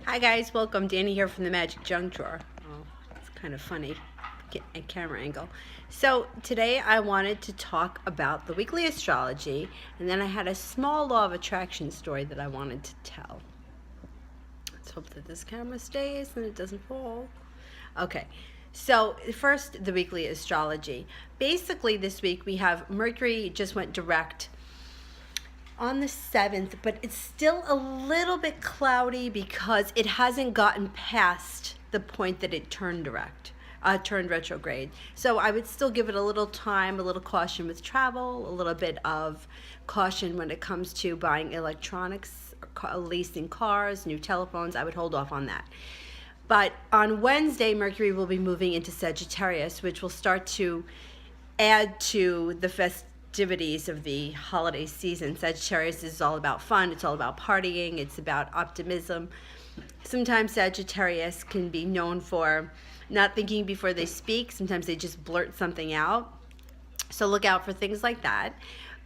Hi guys, welcome. Danny here from the Magic Junk Drawer. Oh, it's kind of funny, get a camera angle. So today I wanted to talk about the weekly astrology, and then I had a small law of attraction story that I wanted to tell. Let's hope that this camera stays and it doesn't fall. Okay, so first, the weekly astrology. Basically this week we have Mercury just went direct on the 7th, but it's still a little bit cloudy because it hasn't gotten past the point that it turned turned retrograde. So I would still give it a little time, a little caution with travel, a little bit of caution when it comes to buying electronics, leasing cars, new telephones. I would hold off on that. But on Wednesday, Mercury will be moving into Sagittarius, which will start to add to the festivities of the holiday season. Sagittarius is all about fun, it's all about partying, it's about optimism. Sometimes Sagittarius can be known for not thinking before they speak. Sometimes they just blurt something out. So look out for things like that.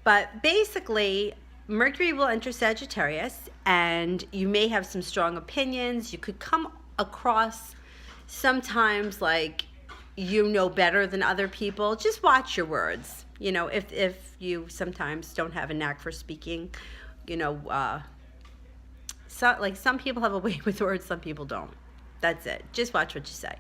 But basically, Mercury will enter Sagittarius, and you may have some strong opinions. You could come across sometimes like you know better than other people. Just watch your words. You know, if you sometimes don't have a knack for speaking, some people have a way with words, some people don't. That's it. Just watch what you say.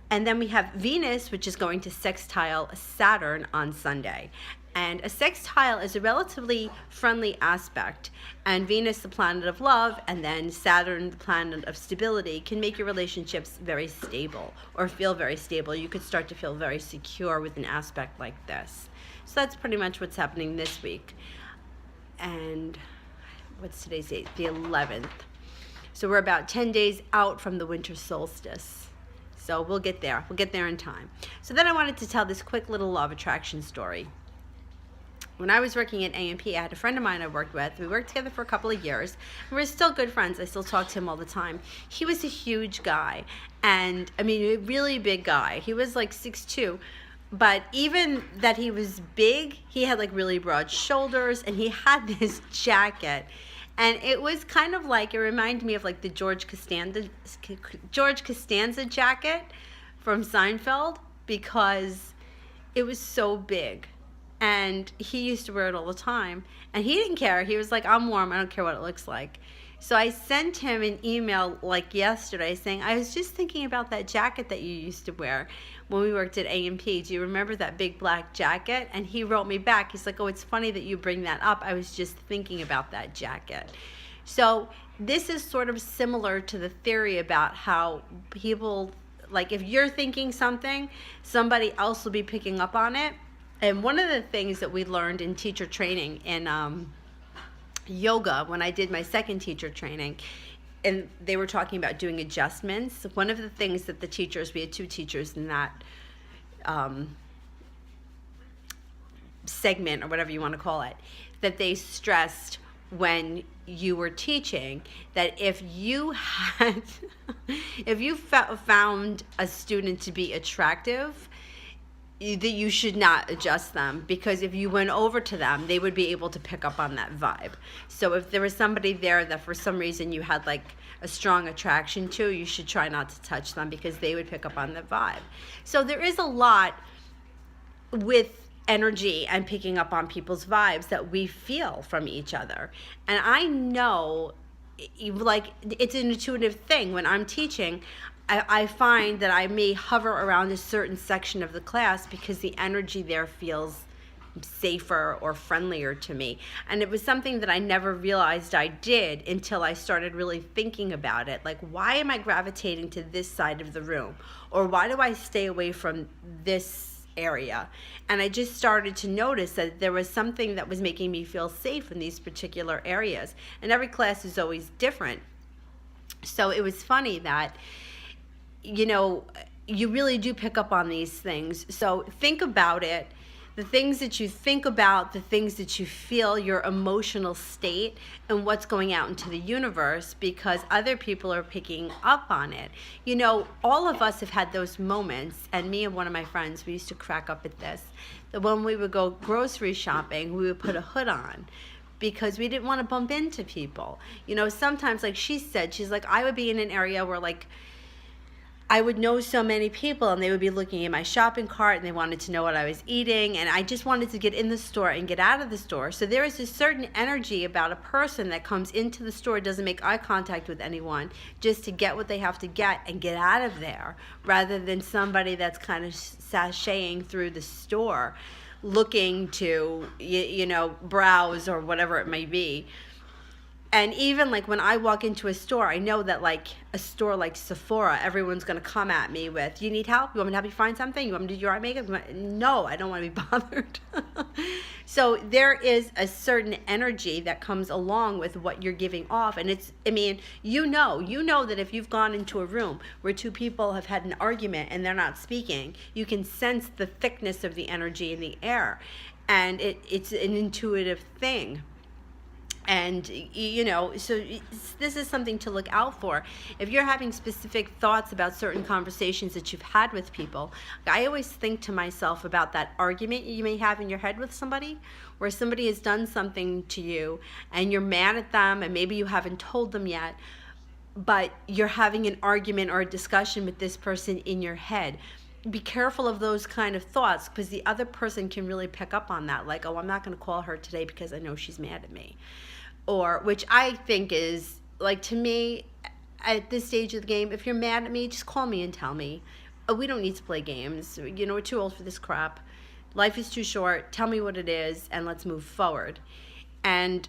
And then we have Venus, which is going to sextile Saturn on Sunday. And a sextile is a relatively friendly aspect. And Venus, the planet of love, and then Saturn, the planet of stability, can make your relationships very stable or feel very stable. You could start to feel very secure with an aspect like this. So that's pretty much what's happening this week. And what's today's date? The 11th. So we're about 10 days out from the winter solstice. So we'll get there. We'll get there in time. So then I wanted to tell this quick little law of attraction story. When I was working at A&P, I had a friend of mine I worked with. We worked together for a couple of years. We're still good friends. I still talk to him all the time. He was a huge guy. And, I mean, a really big guy. He was like 6'2". But even that he was big, he had like really broad shoulders, and he had this jacket. And it was kind of like, it reminded me of like the George Costanza jacket from Seinfeld, because it was so big. And he used to wear it all the time. And he didn't care. He was like, I'm warm. I don't care what it looks like. So I sent him an email like yesterday saying, I was just thinking about that jacket that you used to wear when we worked at A&P. Do you remember that big black jacket? And he wrote me back. He's like, oh, it's funny that you bring that up. I was just thinking about that jacket. So this is sort of similar to the theory about how people, like if you're thinking something, somebody else will be picking up on it. And one of the things that we learned in teacher training in yoga, when I did my second teacher training, and they were talking about doing adjustments, one of the things that the teachers, we had 2 teachers in that segment, or whatever you want to call it, that they stressed when you were teaching, that if you had, if you found a student to be attractive, that you should not adjust them, because if you went over to them, they would be able to pick up on that vibe. So if there was somebody there that for some reason you had like a strong attraction to, you should try not to touch them, because they would pick up on the vibe. So there is a lot with energy and picking up on people's vibes that we feel from each other. And I know, like, it's an intuitive thing. When I'm teaching, I find that I may hover around a certain section of the class because the energy there feels safer or friendlier to me. And it was something that I never realized I did until I started really thinking about it. Like, why am I gravitating to this side of the room? Or why do I stay away from this area? And I just started to notice that there was something that was making me feel safe in these particular areas. And every class is always different. So it was funny that, you know, you really do pick up on these things. So think about it. The things that you think about, the things that you feel, your emotional state, and what's going out into the universe, because other people are picking up on it. You know, all of us have had those moments, and me and one of my friends, we used to crack up at this, that when we would go grocery shopping, we would put a hood on, because we didn't want to bump into people. Sometimes, like she said, she's like, I would be in an area where, like, I would know so many people and they would be looking at my shopping cart and they wanted to know what I was eating, and I just wanted to get in the store and get out of the store. So there is a certain energy about a person that comes into the store, doesn't make eye contact with anyone, just to get what they have to get and get out of there, rather than somebody that's kind of sashaying through the store looking to, browse or whatever it may be. And even like when I walk into a store, I know that like a store like Sephora, everyone's going to come at me with, you need help? You want me to help you find something? You want me to do your eye makeup? No, I don't want to be bothered. So there is a certain energy that comes along with what you're giving off. And you know that if you've gone into a room where two people have had an argument and they're not speaking, you can sense the thickness of the energy in the air. And it's an intuitive thing. And, so this is something to look out for. If you're having specific thoughts about certain conversations that you've had with people, I always think to myself about that argument you may have in your head with somebody, where somebody has done something to you and you're mad at them and maybe you haven't told them yet, but you're having an argument or a discussion with this person in your head. Be careful of those kind of thoughts, because the other person can really pick up on that. Like, oh, I'm not going to call her today because I know she's mad at me. Or, which I think is, like, to me, at this stage of the game, if you're mad at me, just call me and tell me. We don't need to play games. We're too old for this crap. Life is too short. Tell me what it is, and let's move forward. And,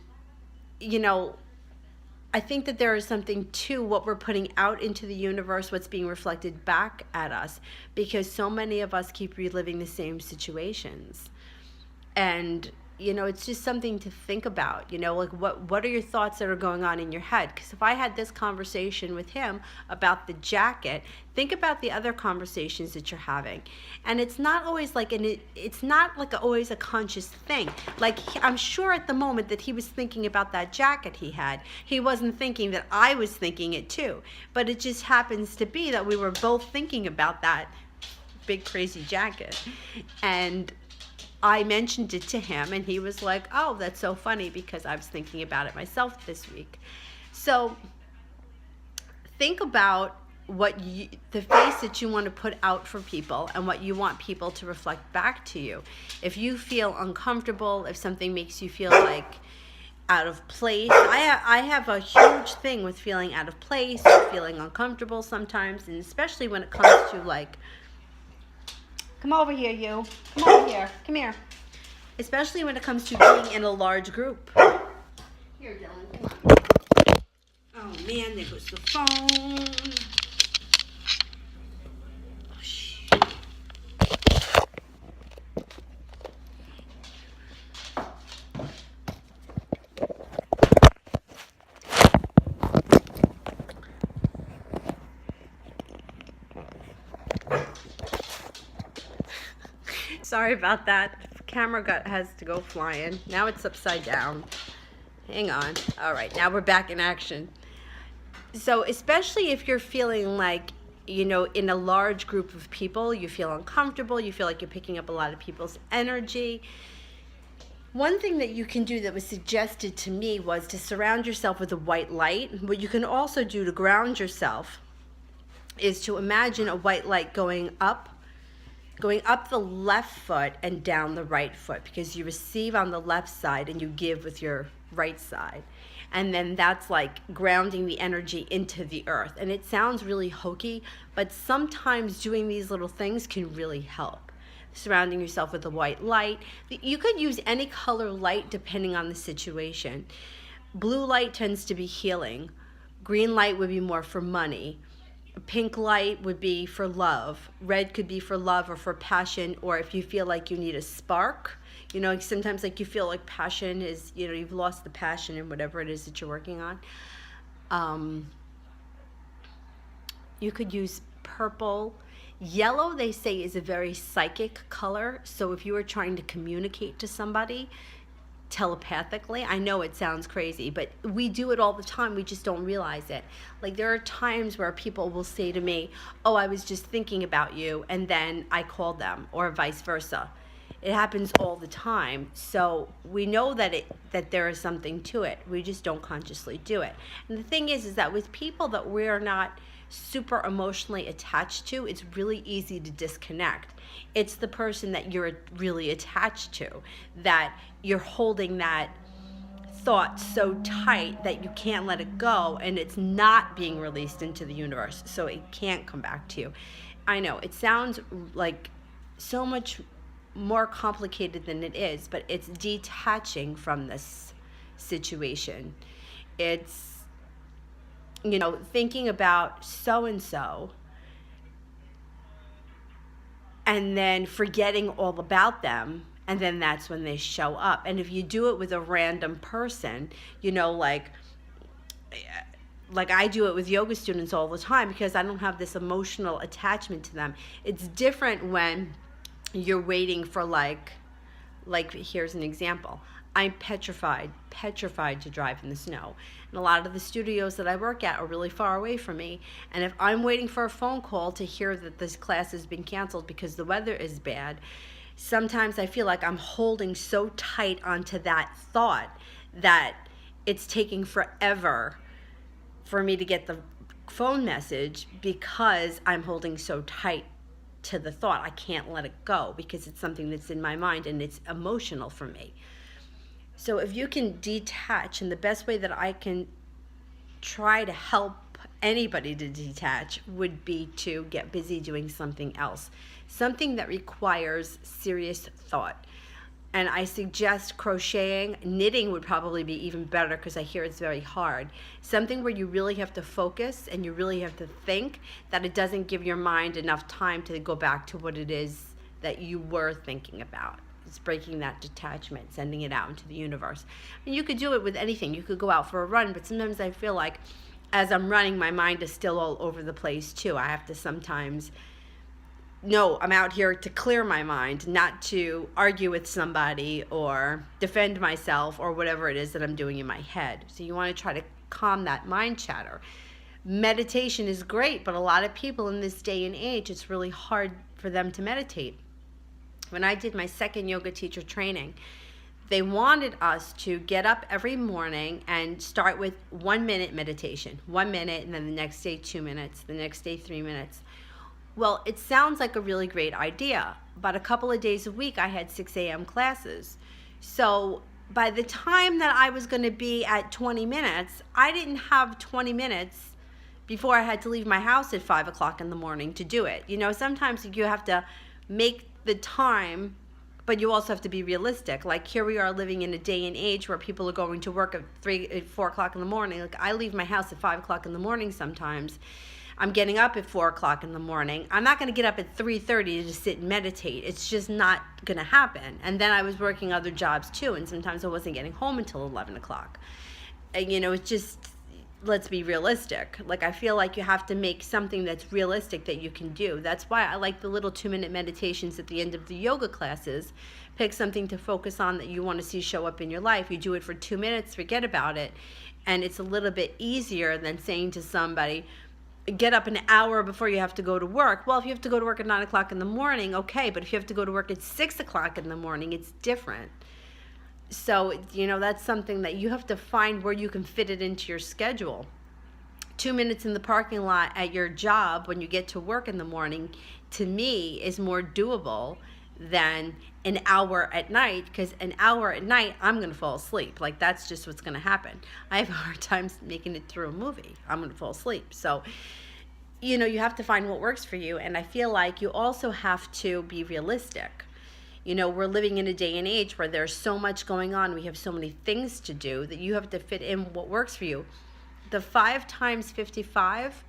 I think that there is something to what we're putting out into the universe, what's being reflected back at us, because so many of us keep reliving the same situations. And it's just something to think about, like what are your thoughts that are going on in your head? Because if I had this conversation with him about the jacket, think about the other conversations that you're having. And it's not always like, always a conscious thing. Like, I'm sure at the moment that he was thinking about that jacket he had, he wasn't thinking that I was thinking it too. But it just happens to be that we were both thinking about that big crazy jacket. And I mentioned it to him and he was like, oh, that's so funny because I was thinking about it myself this week. So think about the face that you want to put out for people and what you want people to reflect back to you. If you feel uncomfortable, if something makes you feel like out of place, I have a huge thing with feeling out of place or feeling uncomfortable sometimes, and especially when it comes to like, come over here, you. Come over here. Come here. Especially when it comes to being in a large group. Here, Dylan. Come on. Oh, man, there goes the phone. Oh, shoot. Sorry about that. Camera has to go flying. Now it's upside down. Hang on. All right, now we're back in action. So especially if you're feeling like, in a large group of people, you feel uncomfortable, you feel like you're picking up a lot of people's energy. One thing that you can do that was suggested to me was to surround yourself with a white light. What you can also do to ground yourself is to imagine a white light going up the left foot and down the right foot, because you receive on the left side and you give with your right side. And then that's like grounding the energy into the earth. And it sounds really hokey, but sometimes doing these little things can really help. Surrounding yourself with a white light. You could use any color light depending on the situation. Blue light tends to be healing. Green light would be more for money. Pink light would be for love. Red could be for love or for passion, or if you feel like you need a spark. Sometimes like you feel like passion is, you've lost the passion in whatever it is that you're working on. You could use purple. Yellow, they say, is a very psychic color. So if you were trying to communicate to somebody telepathically, I know it sounds crazy, but we do it all the time. We just don't realize it. Like, there are times where people will say to me, oh, I was just thinking about you, and then I called them, or vice versa. It happens all the time. So we know that there is something to it. We just don't consciously do it. And the thing is that with people that we're not super emotionally attached to, it's really easy to disconnect. It's the person that you're really attached to, that you're holding that thought so tight that you can't let it go, and it's not being released into the universe, so it can't come back to you. I know it sounds like so much more complicated than it is, but it's detaching from this situation. It's, thinking about so and so and then forgetting all about them, and then that's when they show up. And if you do it with a random person, like I do it with yoga students all the time, because I don't have this emotional attachment to them. It's different when you're waiting for like here's an example. I'm petrified to drive in the snow. And a lot of the studios that I work at are really far away from me. And if I'm waiting for a phone call to hear that this class has been canceled because the weather is bad, sometimes I feel like I'm holding so tight onto that thought that it's taking forever for me to get the phone message, because I'm holding so tight to the thought. I can't let it go because it's something that's in my mind and it's emotional for me. So if you can detach, and the best way that I can try to help anybody to detach would be to get busy doing something else, something that requires serious thought. And I suggest crocheting. Knitting would probably be even better, because I hear it's very hard. Something where you really have to focus and you really have to think, that it doesn't give your mind enough time to go back to what it is that you were thinking about. It's breaking that detachment, sending it out into the universe. And you could do it with anything. You could go out for a run, but sometimes I feel like as I'm running, my mind is still all over the place too. I have to sometimes, no, I'm out here to clear my mind, not to argue with somebody or defend myself or whatever it is that I'm doing in my head. So you want to try to calm that mind chatter. Meditation is great, but a lot of people in this day and age, it's really hard for them to meditate. When I did my second yoga teacher training, they wanted us to get up every morning and start with 1 minute meditation, 1 minute, and then the next day 2 minutes, the next day 3 minutes. Well, it sounds like a really great idea, but a couple of days a week I had 6 a.m. classes. So by the time that I was going to be at 20 minutes, I didn't have 20 minutes before I had to leave my house at 5 o'clock in the morning to do it. Sometimes you have to make the time, but you also have to be realistic. Like here we are living in a day and age where people are going to work at 4 o'clock in the morning. Like I leave my house at 5 o'clock in the morning sometimes. I'm getting up at 4 o'clock in the morning. I'm not going to get up at 3:30 to just sit and meditate. It's just not going to happen. And then I was working other jobs too, and sometimes I wasn't getting home until 11 o'clock. And, it's just, let's be realistic. Like I feel like you have to make something that's realistic that you can do. That's why I like the little 2-minute meditations at the end of the yoga classes. Pick something to focus on that you want to see show up in your life. You do it for 2 minutes, forget about it. And it's a little bit easier than saying to somebody, get up an hour before you have to go to work. Well, if you have to go to work at 9 o'clock in the morning, okay, but if you have to go to work at 6 o'clock in the morning, it's different. So, that's something that you have to find where you can fit it into your schedule. 2 minutes in the parking lot at your job when you get to work in the morning, to me, is more doable than an hour at night, because an hour at night, I'm going to fall asleep. Like, that's just what's going to happen. I have a hard time making it through a movie. I'm going to fall asleep. So, you have to find what works for you. And I feel like you also have to be realistic. We're living in a day and age where there's so much going on. We have so many things to do that you have to fit in what works for you. The 5 times 55,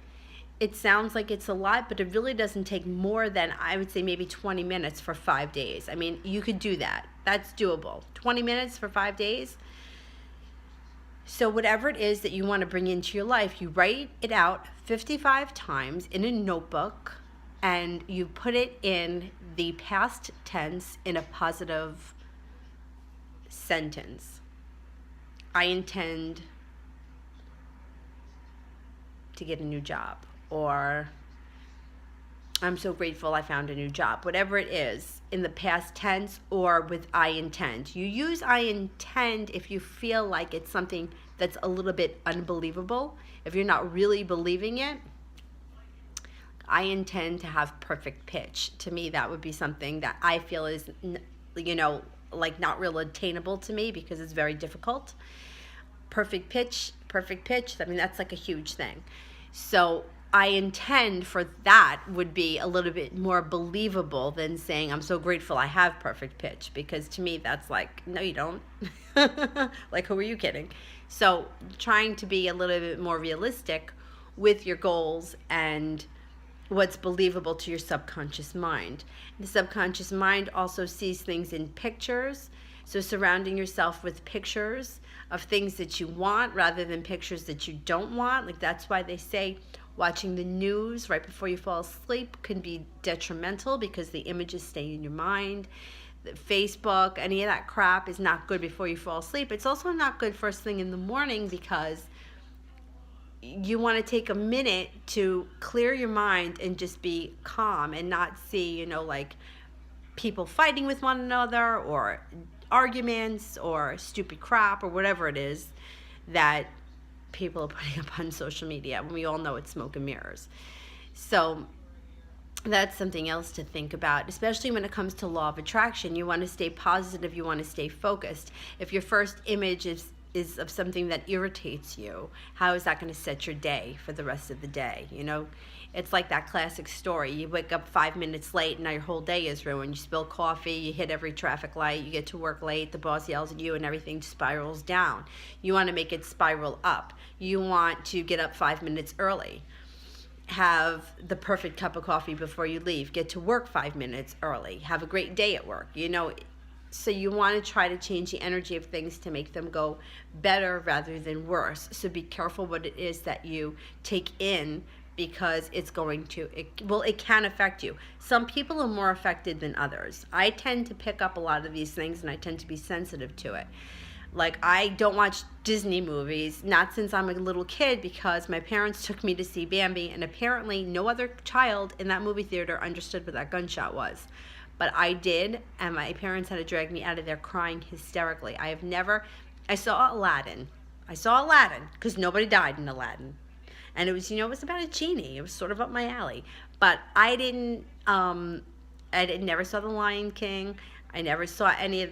it sounds like it's a lot, but it really doesn't take more than, I would say, maybe 20 minutes for 5 days. I mean, you could do that. That's doable. 20 minutes for 5 days. So whatever it is that you want to bring into your life, you write it out 55 times in a notebook, and you put it in the past tense in a positive sentence. I intend to get a new job, or I'm so grateful I found a new job. Whatever it is, in the past tense or with I intend. You use I intend if you feel like it's something that's a little bit unbelievable. If you're not really believing it, I intend to have perfect pitch. To me, that would be something that I feel is, like not real attainable to me because it's very difficult. Perfect pitch. I mean, that's like a huge thing. So I intend for that would be a little bit more believable than saying I'm so grateful I have perfect pitch, because to me that's like, no, you don't. Like, who are you kidding? So trying to be a little bit more realistic with your goals and what's believable to your subconscious mind. The subconscious mind also sees things in pictures. So surrounding yourself with pictures of things that you want rather than pictures that you don't want. Like, that's why they say watching the news right before you fall asleep can be detrimental because the images stay in your mind. Facebook, any of that crap is not good before you fall asleep. It's also not good first thing in the morning because you want to take a minute to clear your mind and just be calm and not see, like people fighting with one another or arguments or stupid crap or whatever it is that people are putting up on social media. We all know it's smoke and mirrors. So that's something else to think about, especially when it comes to law of attraction. You want to stay positive. You want to stay focused. If your first image is of something that irritates you, how is that going to set your day for the rest of the day? It's like that classic story. You wake up 5 minutes late and now your whole day is ruined. You spill coffee, you hit every traffic light, you get to work late, the boss yells at you, and everything spirals down. You want to make it spiral up. You want to get up 5 minutes early. Have the perfect cup of coffee before you leave. Get to work 5 minutes early. Have a great day at work. So you want to try to change the energy of things to make them go better rather than worse. So be careful what it is that you take in, because it's going to, it can affect you. Some people are more affected than others. I tend to pick up a lot of these things and I tend to be sensitive to it. Like, I don't watch Disney movies, not since I'm a little kid, because my parents took me to see Bambi, and apparently no other child in that movie theater understood what that gunshot was. But I did, and my parents had to drag me out of there crying hysterically. I saw Aladdin. Because nobody died in Aladdin. And it was, it was about a genie. It was sort of up my alley. But I never saw The Lion King. I never saw any of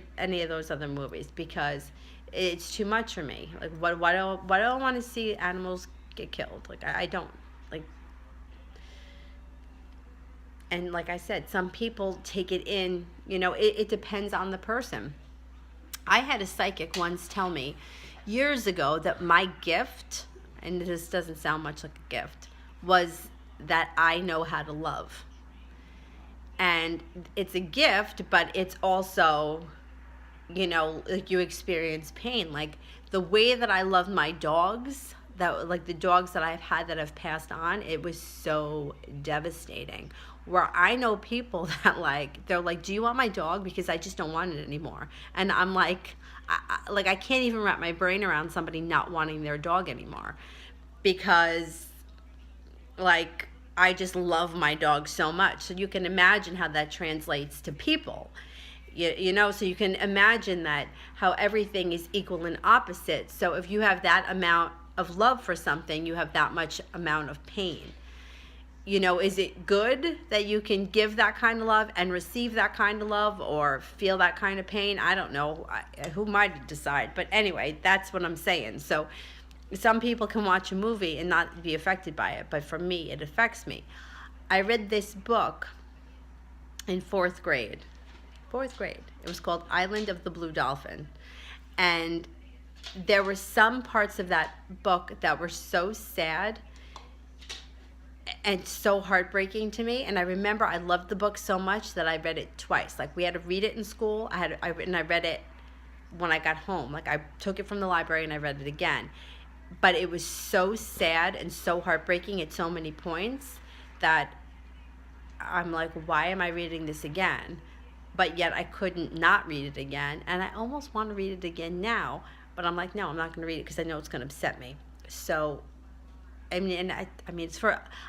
those other movies because it's too much for me. Like, why do I want to see animals get killed? Like, I don't. Like, and like I said, some people take it in, it depends on the person. I had a psychic once tell me years ago that my gift, and this doesn't sound much like a gift, was that I know how to love. And it's a gift, but it's also, like, you experience pain. Like, the way that I love my dogs, like the dogs that I've had that have passed on, it was so devastating. Where I know people that, they're like, do you want my dog? Because I just don't want it anymore. And I'm like, I can't even wrap my brain around somebody not wanting their dog anymore. Because, I just love my dog so much. So you can imagine how that translates to people. So you can imagine that how everything is equal and opposite. So if you have that amount of love for something, you have that much amount of pain. Is it good that you can give that kind of love and receive that kind of love or feel that kind of pain? I don't know. Who might decide? But anyway, that's what I'm saying. So some people can watch a movie and not be affected by it, but for me, it affects me. I read this book in fourth grade. It was called Island of the Blue Dolphin. And there were some parts of that book that were so sad and so heartbreaking to me. And I remember I loved the book so much that I read it twice. Like, we had to read it in school. I read it when I got home. Like, I took it from the library and I read it again. But it was so sad and so heartbreaking at so many points that I'm like, why am I reading this again? But yet I couldn't not read it again. And I almost want to read it again now. But I'm like, no, I'm not going to read it because I know it's going to upset me. So, I mean, it's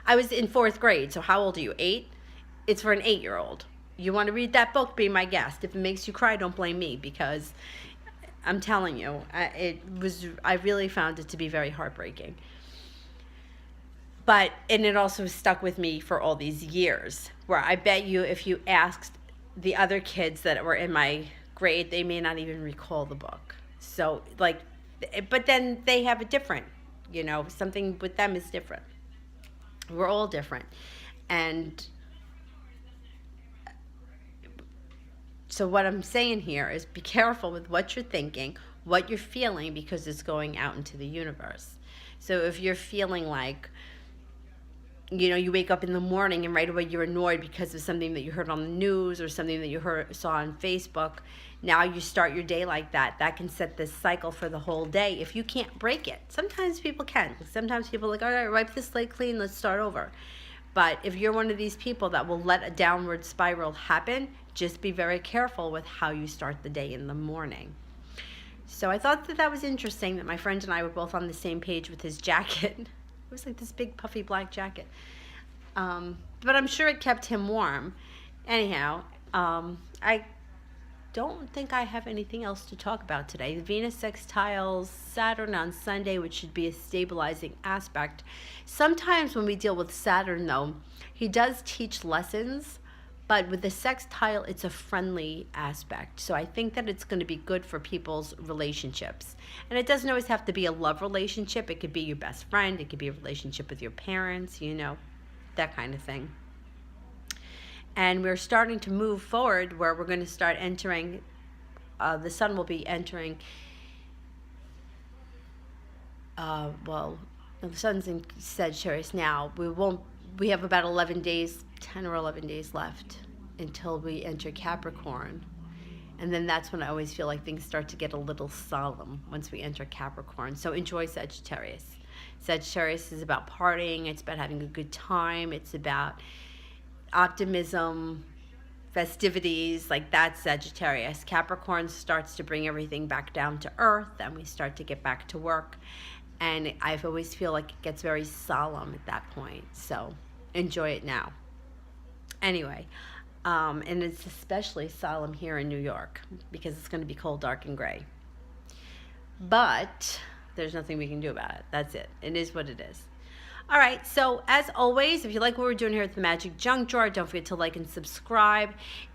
I was in fourth grade. So how old are you? 8? it's for an 8-year-old. You want to read that book, be my guest. If it makes you cry, don't blame me, because I'm telling you, I really found it to be very heartbreaking. And it also stuck with me for all these years, where I bet you if you asked the other kids that were in my grade, they may not even recall the book. So, like, but then they have a different, something with them is different. We're all different. And so what I'm saying here is be careful with what you're thinking, what you're feeling, because it's going out into the universe. So if you're feeling like, you wake up in the morning and right away you're annoyed because of something that you heard on the news or something that you saw on Facebook, now you start your day like that. That can set this cycle for the whole day if you can't break it. Sometimes people can. Sometimes people are like, all right, wipe the slate clean, let's start over. But if you're one of these people that will let a downward spiral happen, just be very careful with how you start the day in the morning. So I thought that was interesting that my friend and I were both on the same page with his jacket. It was like this big puffy black jacket. But I'm sure it kept him warm. Anyhow, I don't think I have anything else to talk about today. The Venus sextiles Saturn on Sunday, which should be a stabilizing aspect. Sometimes when we deal with Saturn, though, he does teach lessons, but with the sextile, it's a friendly aspect. So I think that it's going to be good for people's relationships. And it doesn't always have to be a love relationship. It could be your best friend. It could be a relationship with your parents, that kind of thing. And we're starting to move forward where we're going to start entering, the sun will be entering, the sun's in Sagittarius now. We have about 11 days, 10 or 11 days left until we enter Capricorn. And then that's when I always feel like things start to get a little solemn once we enter Capricorn. So enjoy Sagittarius. Sagittarius is about partying. It's about having a good time. It's about optimism, festivities, like that's Sagittarius. Capricorn starts to bring everything back down to earth, and we start to get back to work. And I always feel like it gets very solemn at that point. So enjoy it now. Anyway, and it's especially solemn here in New York because it's going to be cold, dark, and gray. But there's nothing we can do about it. That's it. It is what it is. All right, so as always, if you like what we're doing here at the Magic Junk Drawer, don't forget to like and subscribe.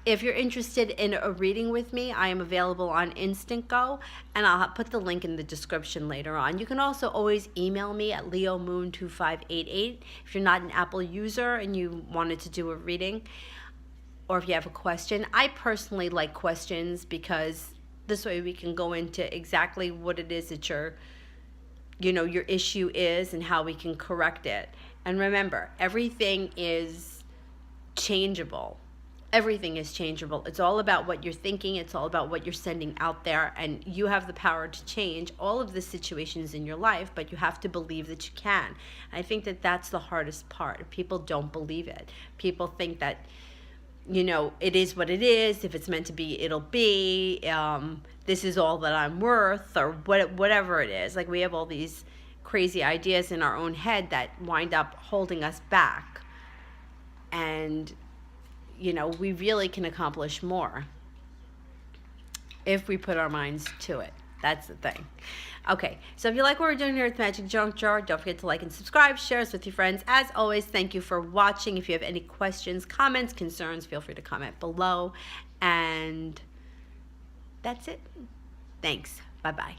If you're interested in a reading with me, I am available on Instant Go, and I'll put the link in the description later on. You can also always email me at leomoon2588 if you're not an Apple user and you wanted to do a reading, or if you have a question. I personally like questions because this way we can go into exactly what it is that your issue is and how we can correct it. And remember, everything is changeable. Everything is changeable. It's all about what you're thinking. It's all about what you're sending out there. And you have the power to change all of the situations in your life, but you have to believe that you can. And I think that that's the hardest part. People don't believe it. People think that, it is what it is. If it's meant to be, it'll be. This is all that I'm worth, or whatever it is. Like, we have all these crazy ideas in our own head that wind up holding us back. And, we really can accomplish more if we put our minds to it. That's the thing. Okay, so if you like what we're doing here at the Magic Junk Drawer, don't forget to like and subscribe, share us with your friends. As always, thank you for watching. If you have any questions, comments, concerns, feel free to comment below. And that's it. Thanks. Bye-bye.